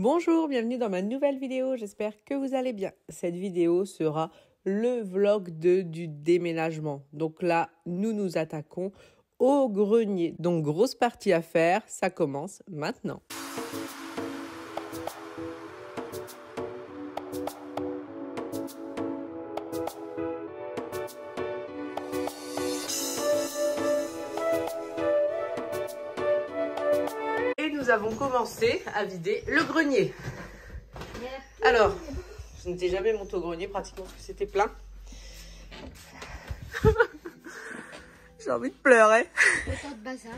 Bonjour, bienvenue dans ma nouvelle vidéo, j'espère que vous allez bien. Cette vidéo sera le vlog du déménagement. Donc là, nous nous attaquons au grenier. Donc grosse partie à faire, ça commence maintenant. Et nous avons commencé à vider le grenier. Alors, je n'étais jamais montée au grenier pratiquement parce que c'était plein. J'ai envie de pleurer. Autant de bazar.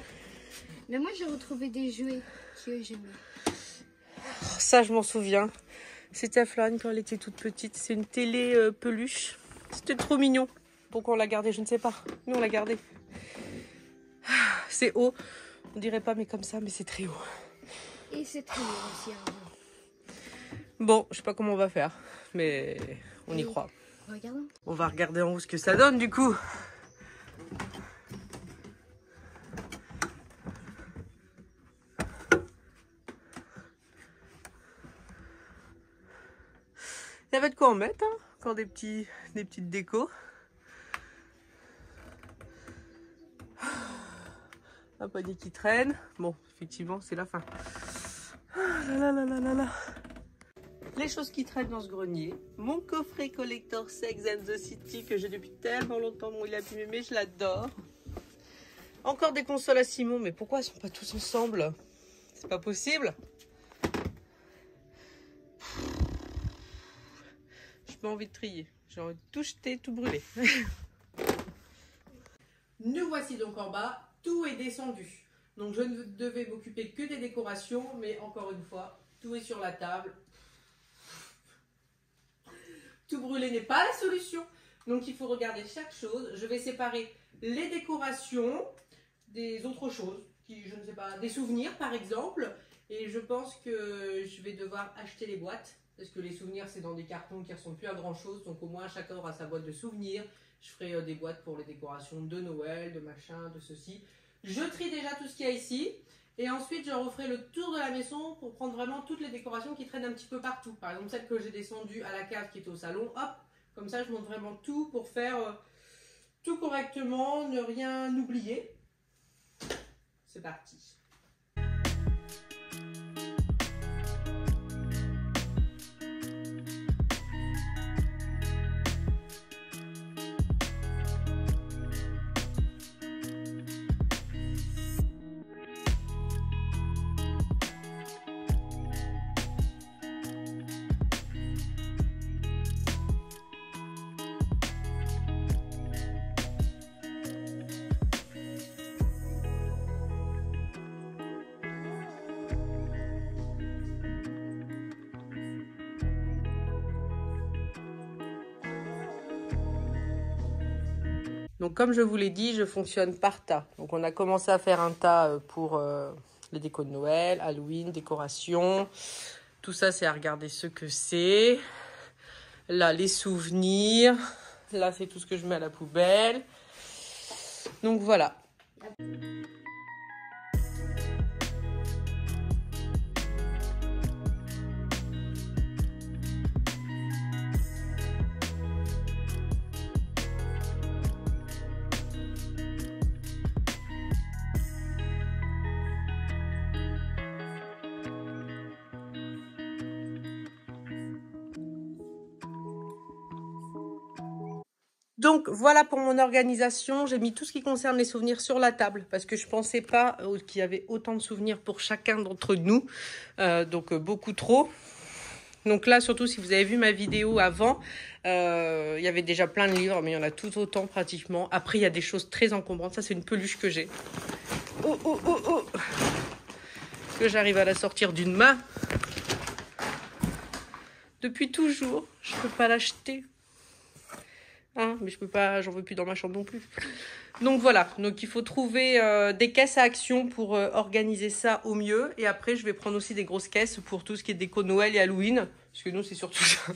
Mais moi j'ai retrouvé des jouets que j'aimais. Ça, je m'en souviens. C'était à Florine quand elle était toute petite. C'est une télé peluche. C'était trop mignon. Pourquoi on l'a gardé, je ne sais pas. Nous, on l'a gardé. C'est haut. On dirait pas, mais comme ça, mais c'est très haut. Et c'est très bien aussi. Hein. Bon, je sais pas comment on va faire, mais on y croit. Regarde. On va regarder en haut ce que ça donne, du coup. Il y avait de quoi en mettre, hein. Encore des petites décos. Un panier qui traîne. Bon, effectivement, c'est la fin. Les choses qui traînent dans ce grenier. Mon coffret collector Sex and the City que j'ai depuis tellement longtemps. Bon, il a abîmé, mais je l'adore. Encore des consoles à Simon, mais pourquoi ils sont pas tous ensemble? C'est pas possible. J'ai pas envie de trier. J'ai envie de tout jeter, tout brûler. Nous voici donc en bas. Tout est descendu. Donc je ne devais m'occuper que des décorations, mais encore une fois, tout est sur la table. Tout brûler n'est pas la solution. Donc il faut regarder chaque chose. Je vais séparer les décorations des autres choses, qui, je ne sais pas, des souvenirs par exemple. Et je pense que je vais devoir acheter les boîtes. Parce que les souvenirs, c'est dans des cartons qui ne ressemblent plus à grand chose. Donc au moins chacun aura sa boîte de souvenirs. Je ferai des boîtes pour les décorations de Noël, de machin, de ceci. Je trie déjà tout ce qu'il y a ici. Et ensuite, je referai le tour de la maison pour prendre vraiment toutes les décorations qui traînent un petit peu partout. Par exemple, celle que j'ai descendue à la cave qui est au salon. Hop, comme ça, je monte vraiment tout pour faire tout correctement, ne rien oublier. C'est parti. Donc comme je vous l'ai dit, je fonctionne par tas. Donc on a commencé à faire un tas pour les décos de Noël, Halloween, décoration. Tout ça, c'est à regarder ce que c'est. Là, les souvenirs. Là, c'est tout ce que je mets à la poubelle. Donc voilà. Donc voilà pour mon organisation, j'ai mis tout ce qui concerne les souvenirs sur la table parce que je pensais pas qu'il y avait autant de souvenirs pour chacun d'entre nous, donc beaucoup trop. Donc là, surtout si vous avez vu ma vidéo avant, il y avait déjà plein de livres, mais il y en a tout autant pratiquement. Après, il y a des choses très encombrantes, ça c'est une peluche que j'ai. Oh, oh, oh, oh, que j'arrive à la sortir d'une main. Depuis toujours, je peux pas l'acheter. Hein, mais je peux pas, j'en veux plus dans ma chambre non plus. Donc voilà, donc il faut trouver des caisses à action pour organiser ça au mieux. Et après, je vais prendre aussi des grosses caisses pour tout ce qui est déco Noël et Halloween. Parce que nous, c'est surtout ça.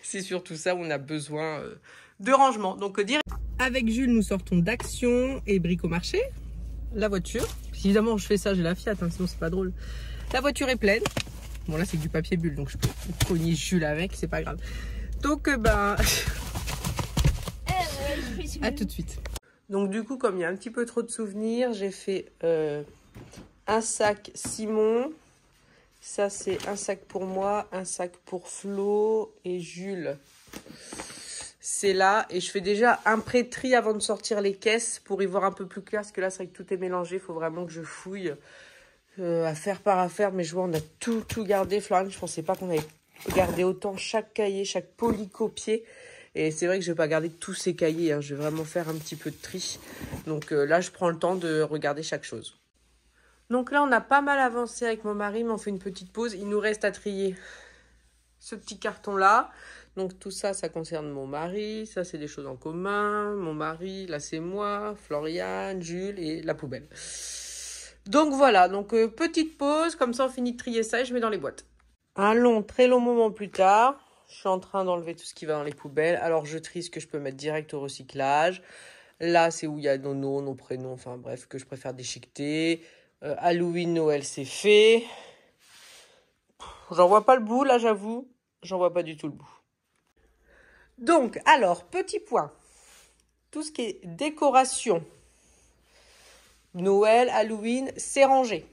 C'est surtout ça où on a besoin de rangement. Donc avec Jules, nous sortons d'Action et Bricomarché. La voiture, Si évidemment je fais ça, j'ai la Fiat, hein, sinon c'est pas drôle. La voiture est pleine. Bon là c'est que du papier bulle, donc je peux cogner Jules avec, c'est pas grave. Donc ben... à tout de suite. Donc du coup, comme il y a un petit peu trop de souvenirs, j'ai fait un sac Simon. Ça c'est un sac pour moi, un sac pour Flo et Jules. C'est là, et je fais déjà un pré-tri avant de sortir les caisses pour y voir un peu plus clair, parce que là c'est vrai que tout est mélangé, il faut vraiment que je fouille affaire par affaire. Mais je vois on a tout gardé. Florine, je pensais pas qu'on avait gardé autant chaque cahier, chaque polycopier. Et c'est vrai que je vais pas garder tous ces cahiers, hein. Je vais vraiment faire un petit peu de tri. Donc là je prends le temps de regarder chaque chose. Donc là on a pas mal avancé avec mon mari, mais on fait une petite pause. Il nous reste à trier ce petit carton là. Donc tout ça, ça concerne mon mari. Ça, c'est des choses en commun. Mon mari, là, c'est moi, Floriane, Jules et la poubelle. Donc voilà, donc petite pause. Comme ça, on finit de trier ça et je mets dans les boîtes. Un long, très long moment plus tard, je suis en train d'enlever tout ce qui va dans les poubelles. Alors, je trie ce que je peux mettre direct au recyclage. Là, c'est où il y a nos noms, nos prénoms, enfin bref, que je préfère déchiqueter. Halloween, Noël, c'est fait. J'en vois pas le bout, là, j'avoue. J'en vois pas du tout le bout. Donc, alors, petit point. Tout ce qui est décoration, Noël, Halloween, c'est rangé.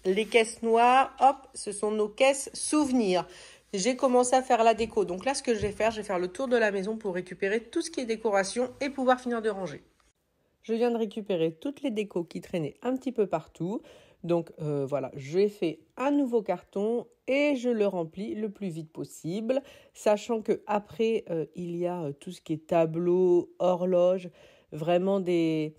Les caisses noires, hop, ce sont nos caisses souvenirs. J'ai commencé à faire la déco. Donc là, ce que je vais faire le tour de la maison pour récupérer tout ce qui est décoration et pouvoir finir de ranger. Je viens de récupérer toutes les décos qui traînaient un petit peu partout. Donc voilà, j'ai fait un nouveau carton et je le remplis le plus vite possible, sachant que après il y a tout ce qui est tableau, horloge, vraiment des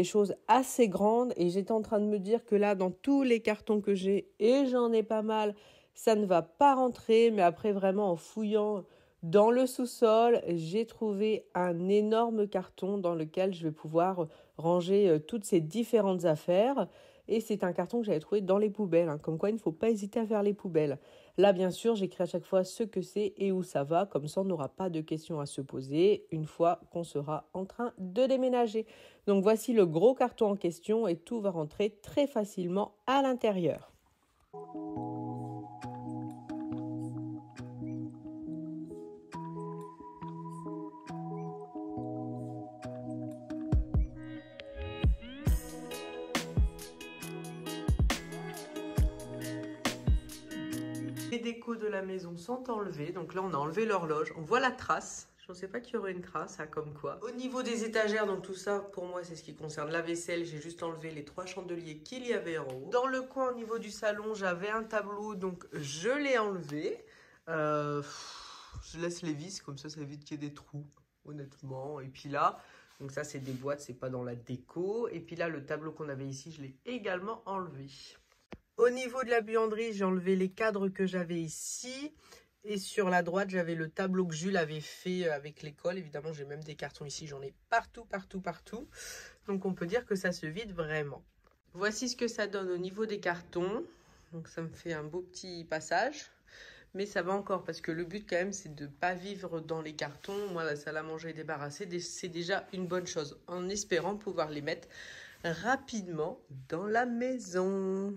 choses assez grandes. Et j'étais en train de me dire que là, dans tous les cartons que j'ai, et j'en ai pas mal, ça ne va pas rentrer. Mais après, vraiment en fouillant dans le sous-sol, j'ai trouvé un énorme carton dans lequel je vais pouvoir ranger toutes ces différentes affaires. Et c'est un carton que j'avais trouvé dans les poubelles, hein, comme quoi il ne faut pas hésiter à faire les poubelles. Là, bien sûr, j'écris à chaque fois ce que c'est et où ça va, comme ça on n'aura pas de questions à se poser une fois qu'on sera en train de déménager. Donc voici le gros carton en question et tout va rentrer très facilement à l'intérieur. Les décos de la maison sont enlevés, donc là on a enlevé l'horloge, on voit la trace. Je ne pensais pas qu'il y aurait une trace, hein, comme quoi. Au niveau des étagères, donc tout ça, pour moi, c'est ce qui concerne la vaisselle. J'ai juste enlevé les 3 chandeliers qu'il y avait en haut. Dans le coin, au niveau du salon, j'avais un tableau, donc je l'ai enlevé. Je laisse les vis, comme ça évite qu'il y ait des trous, honnêtement. Et puis là, donc ça, c'est des boîtes, c'est pas dans la déco. Et puis là, le tableau qu'on avait ici, je l'ai également enlevé. Au niveau de la buanderie, j'ai enlevé les cadres que j'avais ici. Et sur la droite, j'avais le tableau que Jules avait fait avec l'école. Évidemment, j'ai même des cartons ici. J'en ai partout. Donc, on peut dire que ça se vide vraiment. Voici ce que ça donne au niveau des cartons. Donc, ça me fait un beau petit passage. Mais ça va encore parce que le but, quand même, c'est de ne pas vivre dans les cartons. Moi, la salle à manger est débarrassée. C'est déjà une bonne chose. En espérant pouvoir les mettre rapidement dans la maison.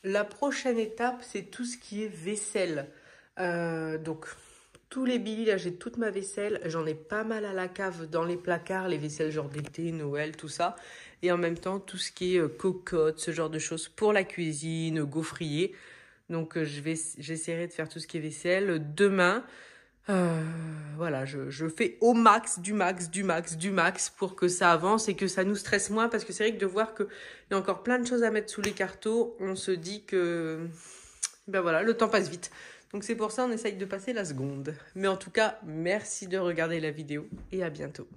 La prochaine étape, c'est tout ce qui est vaisselle. Donc, tous les billets, là, j'ai toute ma vaisselle. J'en ai pas mal à la cave dans les placards, les vaisselles genre d'été, Noël, tout ça. Et en même temps, tout ce qui est cocotte, ce genre de choses pour la cuisine, gaufrier. Donc, j'essaierai de faire tout ce qui est vaisselle. Demain, voilà, je fais au max, du max pour que ça avance et que ça nous stresse moins. Parce que c'est vrai que de voir qu'il y a encore plein de choses à mettre sous les cartons, on se dit que, ben voilà, le temps passe vite. Donc c'est pour ça on essaye de passer la seconde. Mais en tout cas, merci de regarder la vidéo et à bientôt.